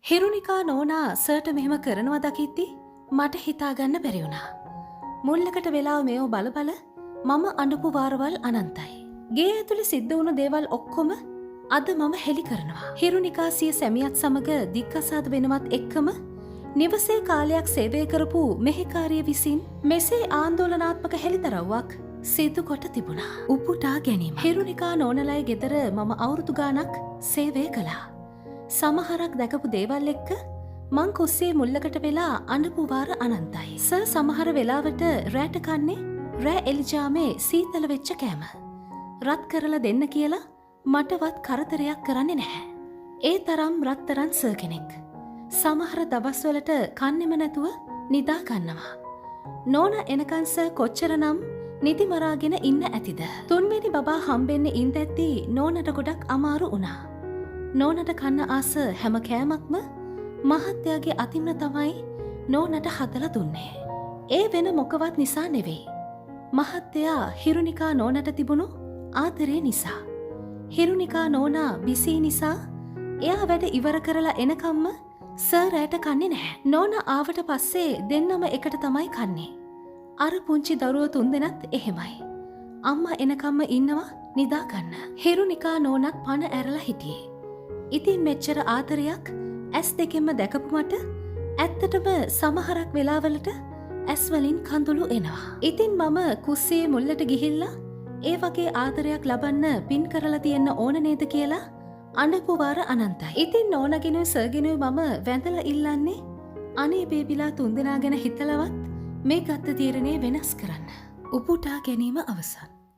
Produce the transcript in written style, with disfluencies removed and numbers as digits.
හිරුනිකා නෝනා සර්ට මෙහෙම කරනවා දකිද්දි මට හිතාගන්න බැරි වුණා. මුල්ලකට වෙලාව මේව බලබල මම අඬපු වාරවල් අනන්තයි. ගේ ඇතුලේ සිද්ධ වුණු දේවල් ඔක්කොම අද මම හෙලි කරනවා. හිරුනිකා සිය සැමියත් සමග දික්කසාද වෙනවත් එක්කම නිවසේ කාලයක් සේවය කරපු මෙහෙකාරිය විසින් මෙසේ ආන්දෝලනාත්මක හෙළිතරව්වක් සිදු කොට තිබුණා. උපුටා ගැනීම. හිරුනිකා නෝනලයි ගෙදර මම අවුරුදු ගාණක් සේවය කළා. සමහරක් දැකපු දේවල් එක්ක මං කුස්සියේ මුල්ලකට වෙලා අඬපු වාර අනන්තයි. සර් සමහර වෙලාවට රැට කන්නේ රෑ එලිජාමේ සීතල වෙච්ච කෑම. රත් කරලා දෙන්න කියලා මටවත් කරදරයක් කරන්නේ නැහැ. ඒ තරම් රත්තරන් සර් කෙනෙක්. සමහර දවස්වලට කන්නෙම නැතුව නිදා ගන්නවා. නෝනා එනකන් සර් කොච්චරනම් නිදි මරාගෙන ඉන්න ඇතිද? තුන්වෙනි බබා හම්බෙන්න ඉඳද්දි නෝනට ගොඩක් අමාරු වුණා. නෝනට කන්න ආස හැම කෑමක්ම මහත්තයාගේ අතින්ම තමයි නෝනට හදලා දුන්නේ. ඒ වෙන මොකවත් නිසා නෙවෙයි. මහත්තයා හිරුනිකා නෝනට තිබුණු ආදරේ නිසා. හිරුනිකා නෝනා බිසී නිසා එයා වැඩ ඉවර කරලා එනකම්ම සර් රැට කන්නේ නැහැ. නෝනා ආවට පස්සේ දෙන්නම එකට තමයි කන්නේ. අර පුංචි දරුවෝ තුන්දෙනත් එහෙමයි. අම්මා එනකම්ම ඉන්නවා නිදා ගන්න. හිරුනිකා නෝනත් පණ ඇරලා හිටියේ. ඉතින් මෙච්චර ආදරයක් ඇස් දෙකෙන්ම දැකපු මට ඇත්තටම සමහරක් වෙලාවලට ඇස් වලින් කඳුළු එනවා. ඉතින් මම කුස්සියේ මුල්ලට ගිහිල්ලා ඒ වගේ ආදරයක් ලබන්න පින් කරලා තියෙන්න ඕන නේද කියලා අඬපු වාර අනන්තයි. ඉතින් නෝනගෙනුයි සර්ගෙනුයි මම වැඳලා ඉල්ලන්නේ අනේ බේබිලා තුන්දෙනා ගැන හිතලවත් මේ ගත්ත තීරණය වෙනස් කරන්න. උපුටා ගැනීම අවසන්.